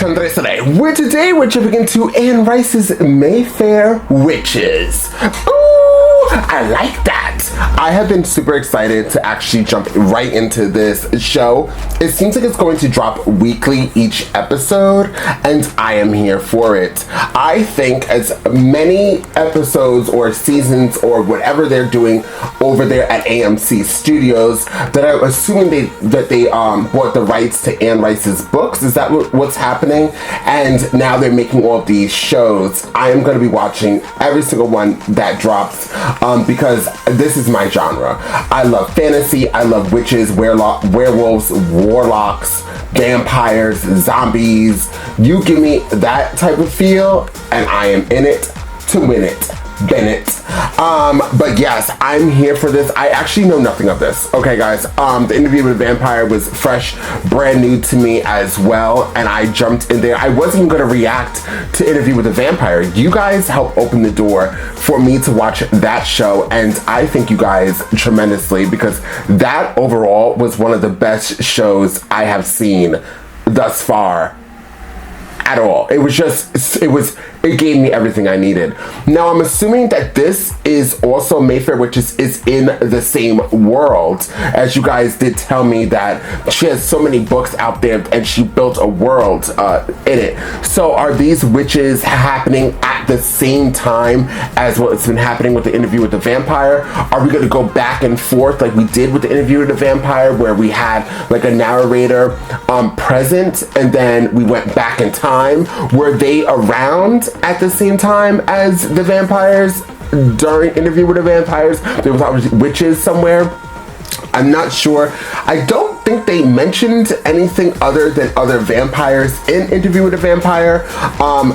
to Andres today, where today we're jumping into Anne Rice's Mayfair Witches. Ooh, I like that. I have been super excited to actually jump right into this show. It seems like it's going to drop weekly each episode, and I am here for it. I think as many episodes or seasons or whatever they're doing over there at AMC Studios, that I'm assuming that they bought the rights to Anne Rice's books. Is that what's happening? And now they're making all of these shows. I am going to be watching every single one that drops because this is my genre. I love fantasy. I love witches, werewolves, warlocks, vampires, zombies. You give me that type of feel and I am in it to win it. Bennett. But yes, I'm here for this. I actually know nothing of this. Okay, guys. The Interview with a Vampire was fresh, brand new to me as well, and I jumped in there. I wasn't even going to react to Interview with a Vampire. You guys helped open the door for me to watch that show, and I thank you guys tremendously because that overall was one of the best shows I have seen thus far. At all. It gave me everything I needed. Now I'm assuming that this is also Mayfair Witches is in the same world, as you guys did tell me that she has so many books out there and she built a world in it. So are these witches happening at the same time as what's been happening with the Interview with the Vampire? Are we going to go back and forth like we did with the Interview with the Vampire, where we had like a narrator present and then we went back in time? Were they around at the same time as the vampires during Interview with the Vampires? There was obviously witches somewhere. I'm not sure. I don't think they mentioned anything other than other vampires in Interview with a Vampire.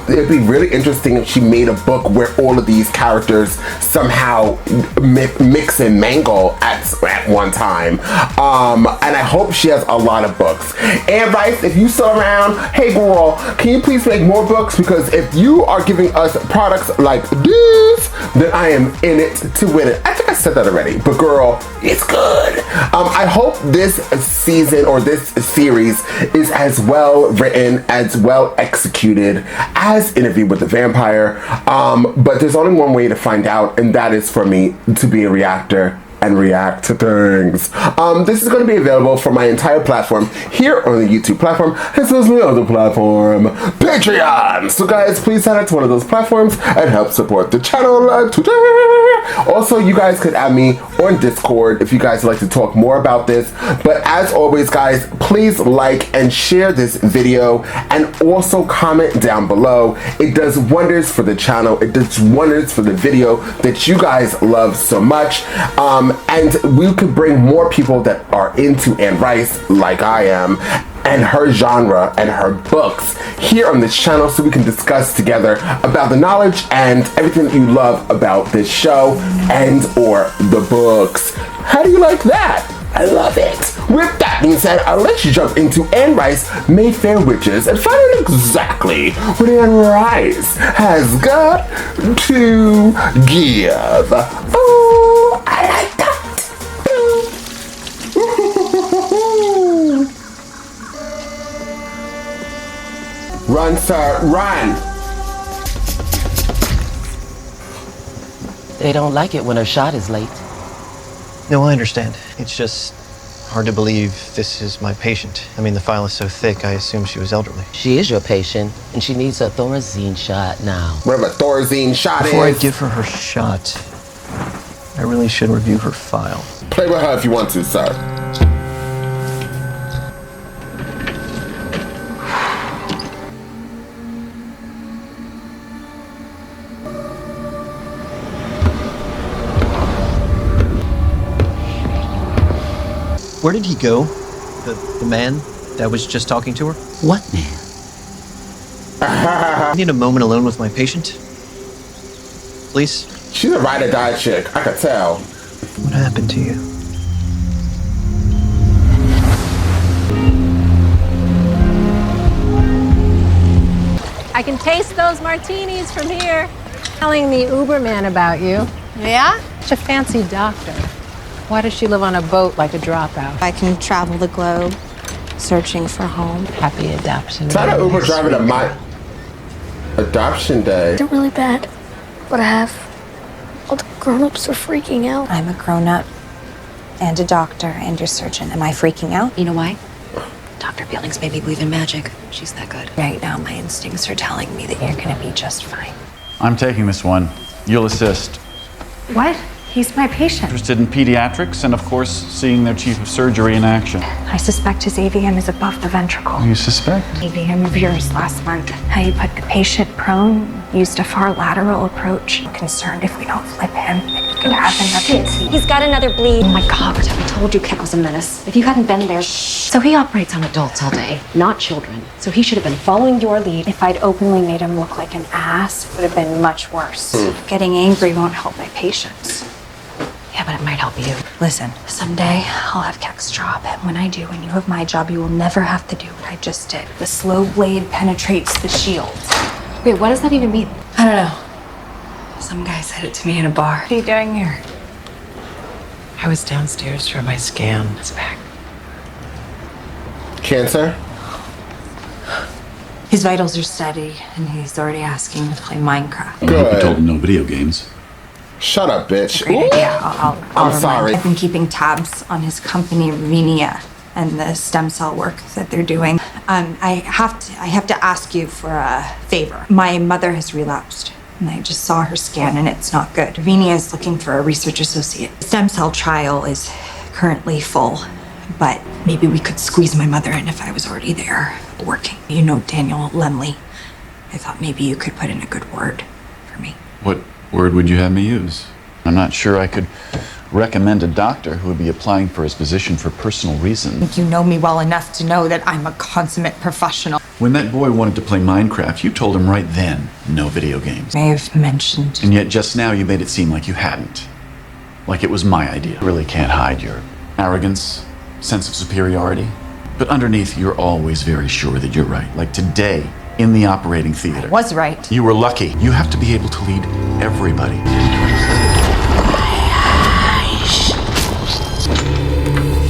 It'd be really interesting if she made a book where all of these characters somehow mix and mangle at one time. And I hope she has a lot of books. Anne Rice, if you still around, hey girl, can you please make more books? Because if you are giving us products like this, then I am in it to win it. I think I said that already, but girl, it's good. I hope this season or this series is as well written, as well executed as Interview with the Vampire. But there's only one way to find out, and that is for me to be a reactor and react to things. This is going to be available for my entire platform here on the YouTube platform, as well as my other platform, Patreon. So guys, please head out to one of those platforms and help support the channel today. Also, you guys could add me on Discord if you guys would like to talk more about this. But as always, guys, please like and share this video and also comment down below. It does wonders for the channel. It does wonders for the video that you guys love so much. And we could bring more people that are into Anne Rice, like I am, and her genre and her books here on this channel, so we can discuss together about the knowledge and everything that you love about this show and or the books. How do you like that? I love it. With that being said, I'll let you jump into Anne Rice Mayfair Witches and find out exactly what Anne Rice has got to give. Oh, I like that. Run, sir, run! They don't like it when her shot is late. No, I understand. It's just hard to believe this is my patient. I mean, the file is so thick, I assume she was elderly. She is your patient, and she needs a Thorazine shot now. Whatever Thorazine shot Before is. I give her shot, I really should review her file. Play with her if you want to, sir. Where did he go? The man that was just talking to her? What man? I need a moment alone with my patient. Please? She's a ride or die chick, I could tell. What happened to you? I can taste those martinis from here. Telling the Uberman about you. Yeah? Such a fancy doctor. Why does she live on a boat like a dropout? I can travel the globe. searching for home. Happy adoption. Try to day, Uber driver to sweet my girl. adoption day. They're really bad, but all the grown-ups are freaking out. I'm a grown-up and a doctor and your surgeon. Am I freaking out? You know why? Dr. Fielding's made me believe in magic. She's that good. Right now, my instincts are telling me that you're gonna be just fine. I'm taking this one. You'll assist. What? He's my patient. Interested in pediatrics and, of course, seeing their chief of surgery in action. I suspect his AVM is above the ventricle. You suspect? AVM of yours last month. How you put the patient prone, used a far lateral approach. I'm concerned if we don't flip him, that he could have another disease. He's got another bleed. Oh my God, I told you Kent was a menace. If you hadn't been there. So he operates on adults all day, not children. So he should have been following your lead. If I'd openly made him look like an ass, it would have been much worse. Getting angry won't help my patients. Yeah, but it might help you. Listen, someday I'll have Keck's job, and when I do, and you have my job, you will never have to do what I just did. The slow blade penetrates the shield. Wait, what does that even mean? I don't know. Some guy said it to me in a bar. What are you doing here? I was downstairs for my scan. It's back. Cancer? His vitals are steady, and he's already asking to play Minecraft. I hope you told Good. him no video games. Shut up, bitch. Great idea. I'll I'm remind sorry. you. I've been keeping tabs on his company, Ravenia, and the stem cell work that they're doing. I have to ask you for a favor. My mother has relapsed, and I just saw her scan, and it's not good. Ravenia is looking for a research associate. The stem cell trial is currently full, but maybe we could squeeze my mother in if I was already there working. You know Daniel Lemley. I thought maybe you could put in a good word for me. What word would you have me use? I'm not sure I could recommend a doctor who would be applying for his position for personal reasons. You know me well enough to know that I'm a consummate professional. When that boy wanted to play Minecraft, you told him right then, no video games. I have mentioned. And yet just now you made it seem like you hadn't. Like it was my idea. You really can't hide your arrogance, sense of superiority. But underneath, you're always very sure that you're right. Like today, in the operating theater. Was right. You were lucky. You have to be able to lead everybody.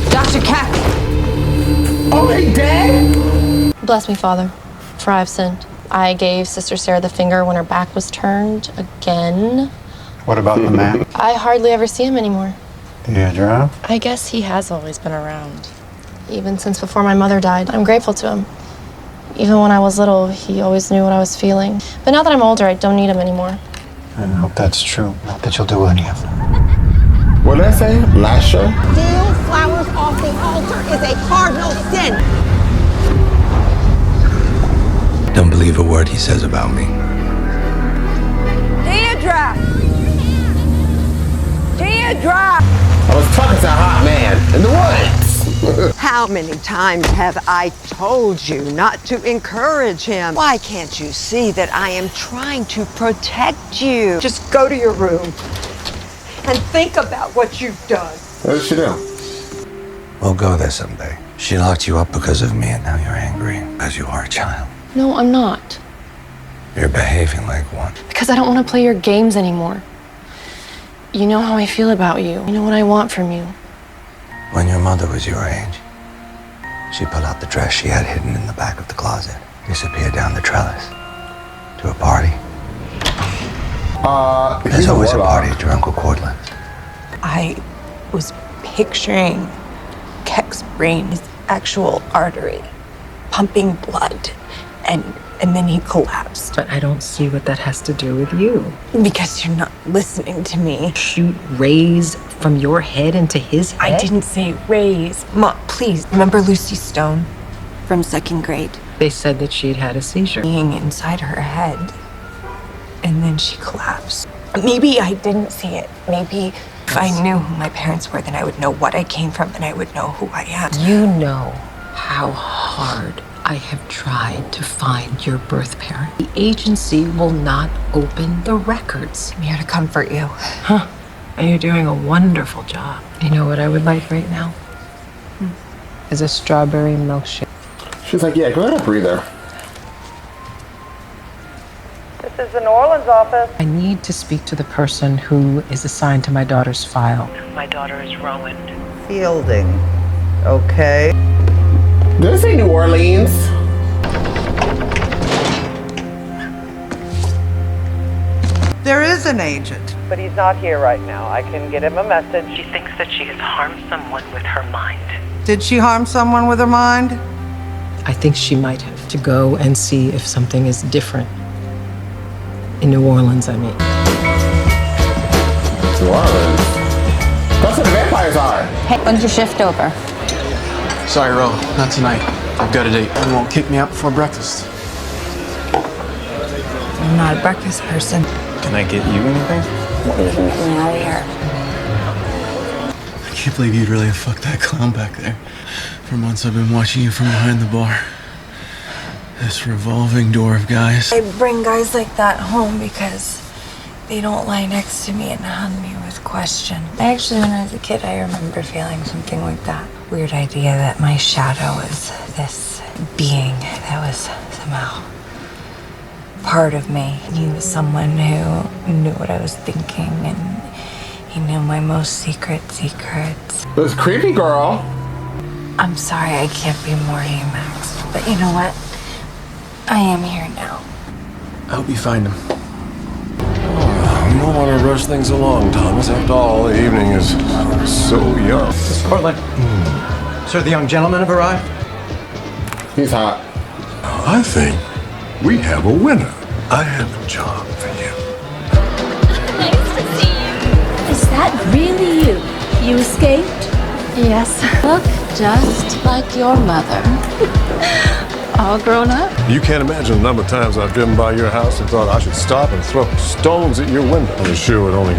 Dr. Keck! Oh, hey, Dad! Bless me, Father, for I have sinned. I gave Sister Sarah the finger when her back was turned again. What about the man? I hardly ever see him anymore. Deirdre? I guess he has always been around, even since before my mother died. I'm grateful to him. Even when I was little, he always knew what I was feeling. But now that I'm older, I don't need him anymore. I hope that's true. Not that you'll do any of them. What did I say? Lasher? Steal flowers off the altar is a cardinal sin. Don't believe a word he says about me. Deirdre! Deirdre! I was talking to a hot man in the woods. How many times have I told you not to encourage him? Why can't you see that I am trying to protect you? Just go to your room and think about what you've done. What did she do? We'll go there someday. She locked you up because of me, and now you're angry because you are a child. No, I'm not. You're behaving like one. Because I don't want to play your games anymore. You know how I feel about you. You know what I want from you. When your mother was your age, she pulled out the dress she had hidden in the back of the closet, disappeared down the trellis to a party. There's always a party at your Uncle Cortland's. I was picturing Keck's brain, his actual artery, pumping blood, and then he collapsed. But I don't see what that has to do with you. Because you're not listening to me. Shoot rays from your head into his head? I didn't say raise. Mom, please. Remember Lucy Stone from second grade? They said that she'd had a seizure. Being inside her head. And then she collapsed. Maybe I didn't see it. Maybe if I knew who my parents were, then I would know what I came from and I would know who I am. You know how hard I have tried to find your birth parent. The agency will not open the records. I'm here to comfort you. Huh. And you're doing a wonderful job. You know what I would like right now? Is a strawberry milkshake. She's like, yeah, go ahead and breather. This is the New Orleans office. I need to speak to the person who is assigned to my daughter's file. My daughter is Rowan. Fielding. Okay. Did I say New Orleans? There is an agent. But he's not here right now. I can get him a message. She thinks that she has harmed someone with her mind. Did she harm someone with her mind? I think she might have. To go and see if something is different. In New Orleans, I mean. New Orleans? That's where the vampires are. Hey, when's your shift over? Sorry, Ro, not tonight. I've got a date. And won't kick me out before breakfast. I'm not a breakfast person. Can I get you anything? You can get me out of here. I can't believe you'd really have fucked that clown back there. For months I've been watching you from behind the bar. This revolving door of guys. I bring guys like that home because they don't lie next to me and hound me with questions. Actually, when I was a kid, I remember feeling something like that. Weird idea that my shadow was this being that was somehow part of me. He was someone who knew what I was thinking, and he knew my most secret secrets. It was creepy, girl. I'm sorry I can't be more to you, Max, but you know what? I am here now. I hope you find him. You don't want to rush things along, Thomas. After all, the evening is so young. Miss Cortland. Sir, the young gentlemen have arrived. He's hot. I think we have a winner. I have a job for you. Nice to see you. Is that really you? You escaped? Yes. Look just like your mother. All grown up? You can't imagine the number of times I've driven by your house and thought I should stop and throw stones at your window. I'm sure it would only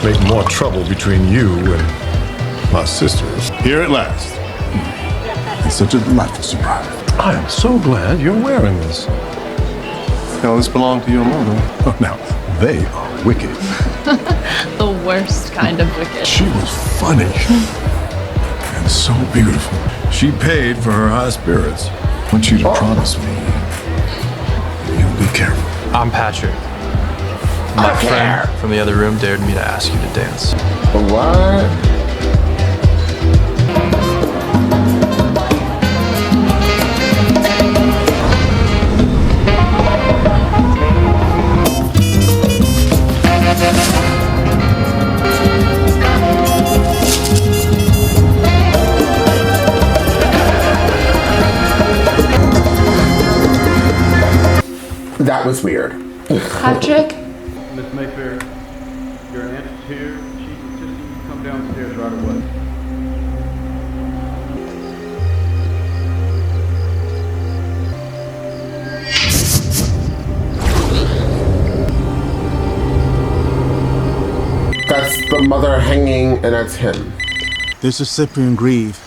make more trouble between you and my sisters. Here at last. It's such a delightful surprise. I am so glad you're wearing this. Now, this belonged to your mother. Oh, now, they are wicked. The worst kind of wicked. She was funny and so beautiful. She paid for her high spirits. I want you to promise me you'll be careful. I'm Patrick. My friend from the other room dared me to ask you to dance. What? That was weird. Patrick? Miss Mayfair, your aunt is here. She's insisting you come downstairs right away. That's the mother hanging, and that's him. This is Cyprian Grieve.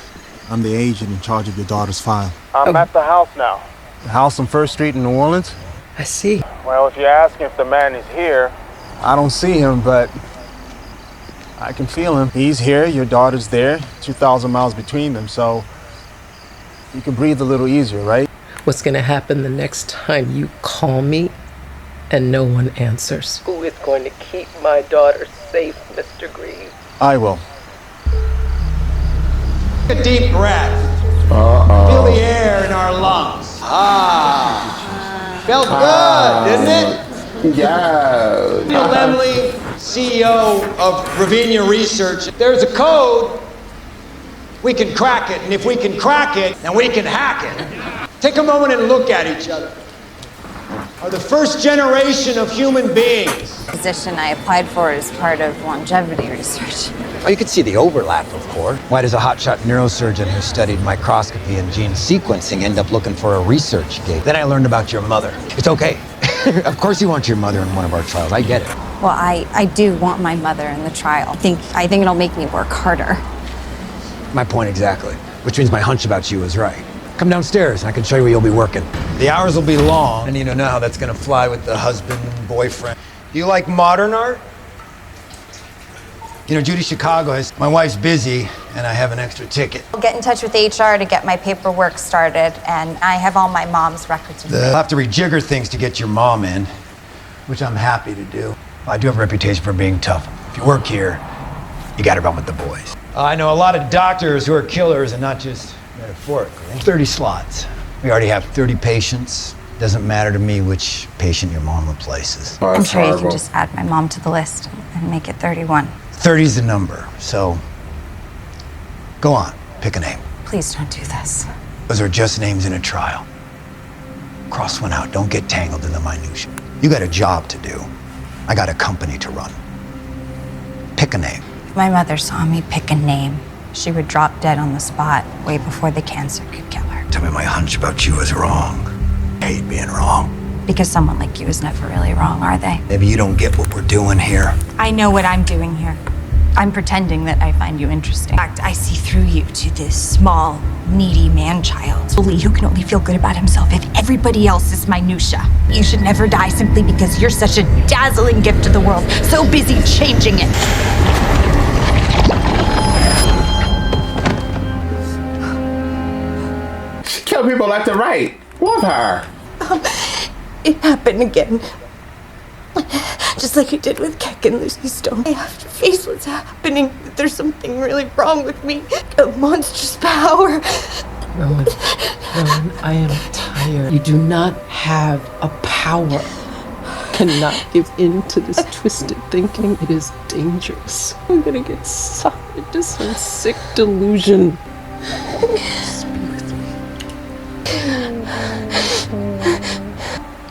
I'm the agent in charge of your daughter's file. I'm at the house now. The house on 1st Street in New Orleans? I see. Well, if you're asking if the man is here, I don't see him, but I can feel him. He's here, your daughter's there, 2,000 miles between them, so you can breathe a little easier, right? What's going to happen the next time you call me and no one answers? Who is going to keep my daughter safe, Mr. Grieve? I will. Take a deep breath. Feel the air in our lungs. Felt good, didn't it? Yeah. Neil Lemley, CEO of Ravinia Research. There's a code. We can crack it, and if we can crack it, then we can hack it. Take a moment and look at each other. Are the first generation of human beings. The position I applied for is part of longevity research. Well, you could see the overlap, of course. Why does a hotshot neurosurgeon who studied microscopy and gene sequencing end up looking for a research gig? Then I learned about your mother. It's okay. Of course you want your mother in one of our trials. I get it. Well, I do want my mother in the trial. I think it'll make me work harder. My point exactly. Which means my hunch about you is right. Come downstairs and I can show you where you'll be working. The hours will be long, and you know how that's gonna fly with the husband and boyfriend. Do you like modern art? You know, Judy Chicago has, my wife's busy, and I have an extra ticket. I'll get in touch with HR to get my paperwork started, and I have all my mom's records. I'll have to rejigger things to get your mom in, which I'm happy to do. I do have a reputation for being tough. If you work here, you gotta run with the boys. I know a lot of doctors who are killers and not just Metaphorically. 30 slots. We already have 30 patients. Doesn't matter to me which patient your mom replaces. I'm sure you can just add my mom to the list and make it 31. 30's the number, so go on, pick a name. Please don't do this. Those are just names in a trial. Cross one out, don't get tangled in the minutiae. You got a job to do. I got a company to run. Pick a name. If my mother saw me pick a name, she would drop dead on the spot way before the cancer could kill her. Tell me my hunch about you is wrong. I hate being wrong. Because someone like you is never really wrong, are they? Maybe you don't get what we're doing here. I know what I'm doing here. I'm pretending that I find you interesting. In fact, I see through you to this small, needy man-child. Bully who can only feel good about himself if everybody else is minutia. You should never die simply because you're such a dazzling gift to the world, so busy changing it. She killed people left and right. Love her. It happened again. Just like it did with Keck and Lucy Stone. I have to face what's happening. There's something really wrong with me. A monstrous power. Rowan, I am tired. You do not have a power. Cannot give in to this twisted thinking. It is dangerous. I'm gonna get sucked into some sick delusion. Just be with me.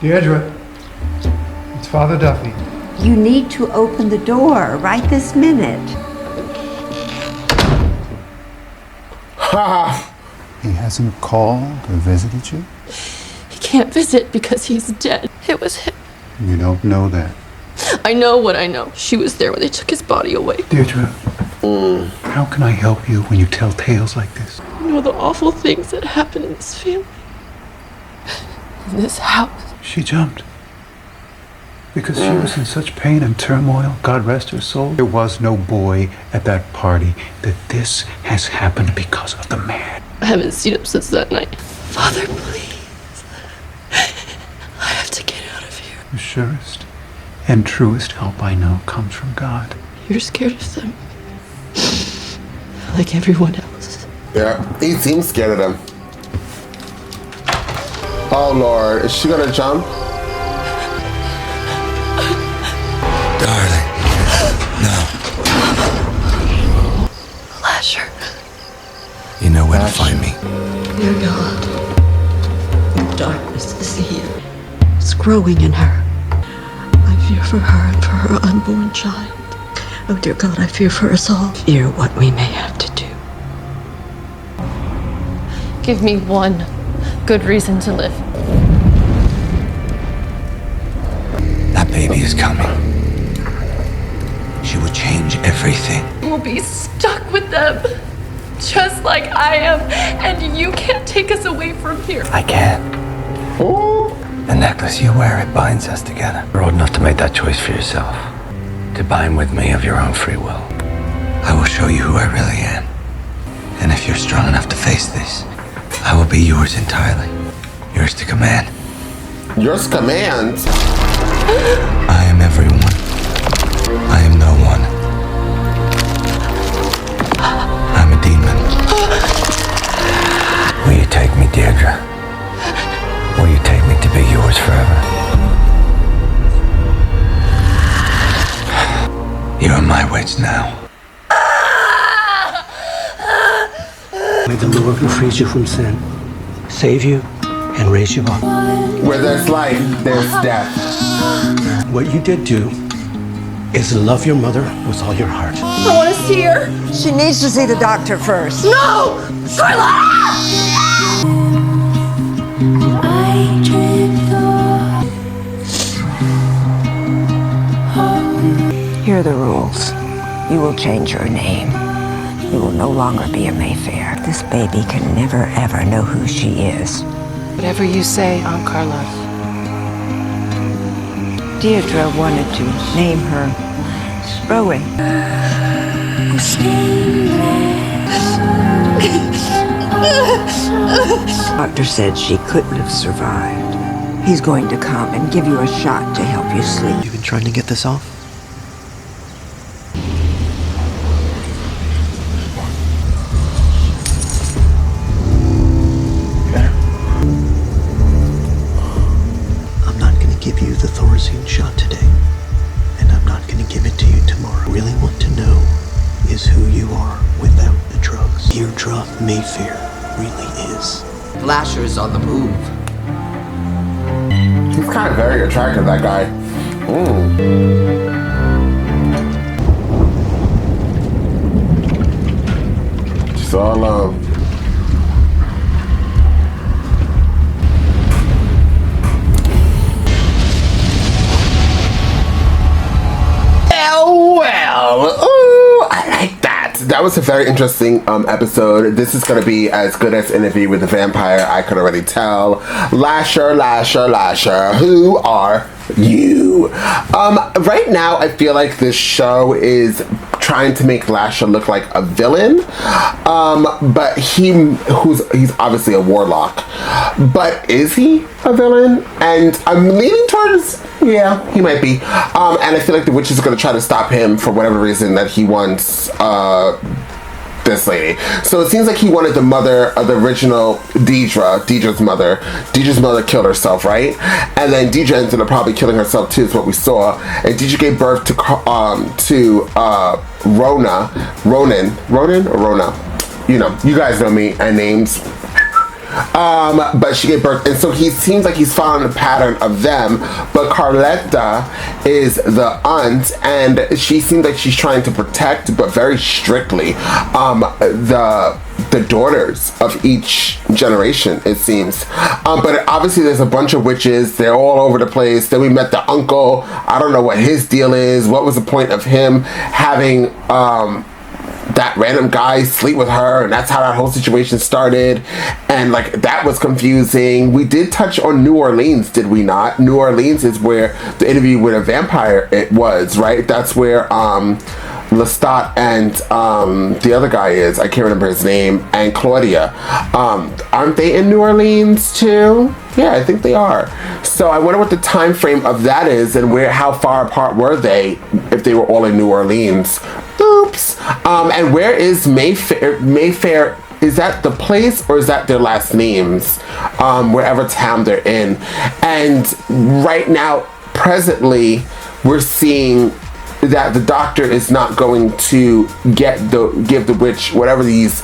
Deirdre, it's Father Duffy. You need to open the door right this minute. Ha! He hasn't called or visited you? He can't visit because he's dead. It was him. You don't know that. I know what I know. She was there when they took his body away. Deirdre, how can I help you when you tell tales like this? You know the awful things that happen in this family. In this house. She jumped. Because she was in such pain and turmoil, God rest her soul. There was no boy at that party. That this has happened because of the man. I haven't seen him since that night. Father, please. I have to get out of here. The surest and truest help I know comes from God. You're scared of them. Like everyone else. Yeah, he seems scared of them. Oh Lord, is she gonna jump? Darling, no. Lasher. You know where to find me. Dear God, the darkness is here. It's growing in her. I fear for her and for her unborn child. Oh dear God, I fear for us all. Fear what we may have to do. Give me one good reason to live. That baby is coming. She will change everything. We'll be stuck with them, just like I am, and you can't take us away from here. I can. The necklace you wear, it binds us together. You're old enough to make that choice for yourself. To bind with me of your own free will. I will show you who I really am. And if you're strong enough to face this, I will be yours entirely. Yours to command. Yours to command? I am everyone. I am no one. I'm a demon. Will you take me, Deirdre? Will you take me to be yours forever? You're in my wits now. May the Lord who frees you from sin save you and raise you up. Where there's life, there's death. What you did do is love your mother with all your heart. I want to see her. She needs to see the doctor first. No! Carla! Here are the rules. You will change your name. You will no longer be a Mayfair. This baby can never, ever know who she is. Whatever you say, Aunt Carla. Deirdre wanted to name her Rowan. Doctor said she couldn't have survived. He's going to come and give you a shot to help you sleep. You've been trying to get this off? the Thorazine shot today, and I'm not gonna give it to you tomorrow. What I really want to know is who you are without the drugs. Deirdre Mayfair really is. Lasher's on the move. He's kind of very attractive, that guy. Just all alone. Well, ooh, I like that. That was a very interesting episode. This is going to be as good as Interview with the Vampire. I could already tell. Lasher, who are you? Right now, I feel like this show is trying to make Lasher look like a villain, but he's obviously a warlock. But is he a villain? And I'm leaning towards, yeah, he might be. And I feel like the witch is going to try to stop him for whatever reason that he wants this lady. So it seems like he wanted the mother of the original Deirdre's mother. Deirdre's mother killed herself, right? And then Deirdre ended up probably killing herself too, is what we saw. And Deirdre gave birth to Ronan or Rona. You know, you guys know me and names. But she gave birth, and so he seems like he's following a pattern of them. But Carletta is the aunt, and she seems like she's trying to protect, but very strictly, the daughters of each generation, it seems. But obviously there's a bunch of witches. They're all over the place. Then we met the uncle. I don't know what his deal is. What was the point of him having that random guy sleep with her, and that's how that whole situation started, and like that was confusing. We did touch on New Orleans, did we not? New Orleans is where the Interview with a Vampire it was, right? That's where Lestat and the other guy is, I can't remember his name, and Claudia. Aren't they in New Orleans too? Yeah, I think they are. So I wonder what the time frame of that is, and how far apart were they if they were all in New Orleans. Oops. And where is Mayfair? Mayfair, is that the place or is that their last names? Wherever town they're in. And right now, presently, we're seeing that the doctor is not going to give the witch whatever these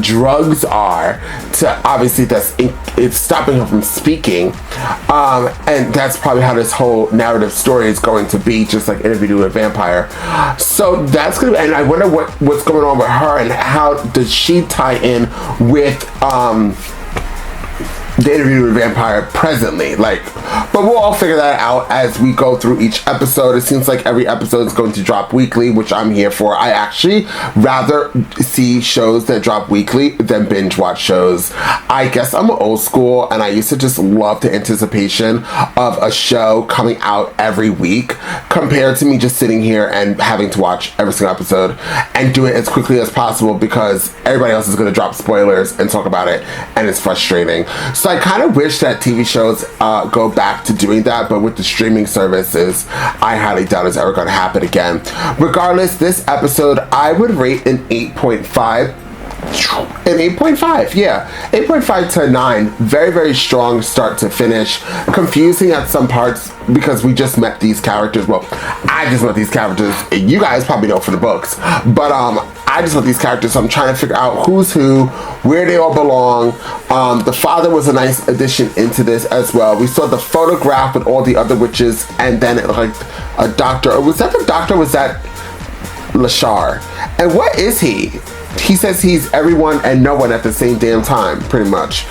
drugs are to, obviously it's stopping her from speaking, and that's probably how this whole narrative story is going to be, just like Interview with a Vampire. So that's gonna be, and I wonder what's going on with her and how does she tie in with the Interview with a Vampire presently, but we'll all figure that out as we go through each episode. It seems like every episode is going to drop weekly, which I'm here for. I actually rather see shows that drop weekly than binge watch shows. I guess I'm old school, and I used to just love the anticipation of a show coming out every week compared to me just sitting here and having to watch every single episode and do it as quickly as possible because everybody else is going to drop spoilers and talk about it, and it's frustrating. So I kind of wish that TV shows go back to doing that, but with the streaming services, I highly doubt it's ever going to happen again. Regardless, this episode, I would rate an 8.5. An 8.5, yeah. 8.5 to 9. Very, very strong start to finish. Confusing at some parts because we just met these characters. Well, I just met these characters. You guys probably know from the books. But I just met these characters, so I'm trying to figure out who's who, where they all belong. The father was a nice addition into this as well. We saw the photograph with all the other witches, and then it looked like a doctor. Was that the doctor? Was that Lashar? And what is he? He says he's everyone and no one at the same damn time, pretty much.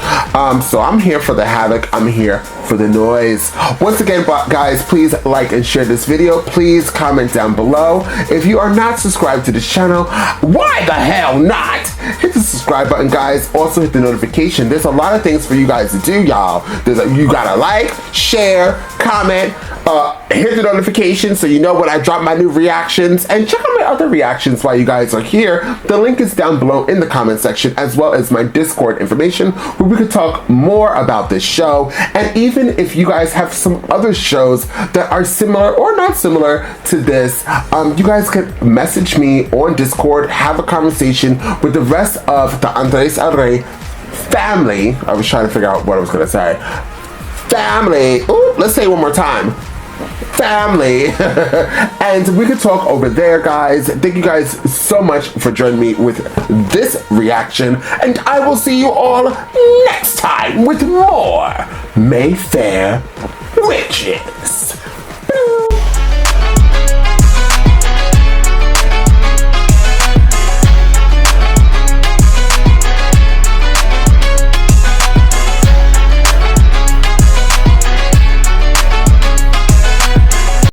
So I'm here for the havoc. I'm here for the noise. Once again, guys, please like and share this video. Please comment down below. If you are not subscribed to this channel, why the hell not? Hit the subscribe button, guys. Also hit the notification. There's a lot of things for you guys to do, y'all. You gotta like, share, comment, hit the notification so you know when I drop my new reactions, and check out my other reactions while you guys are here. The link is down below in the comment section, as well as my Discord information where we could talk more about this show. And even if you guys have some other shows that are similar or not similar to this, you guys can message me on Discord, have a conversation with the rest of the Andres Al Rey family. I was trying to figure out what I was gonna say. family. Ooh, let's say it one more time. Family. And we could talk over there, guys. Thank you guys so much for joining me with this reaction, and I will see you all next time with more Mayfair Witches.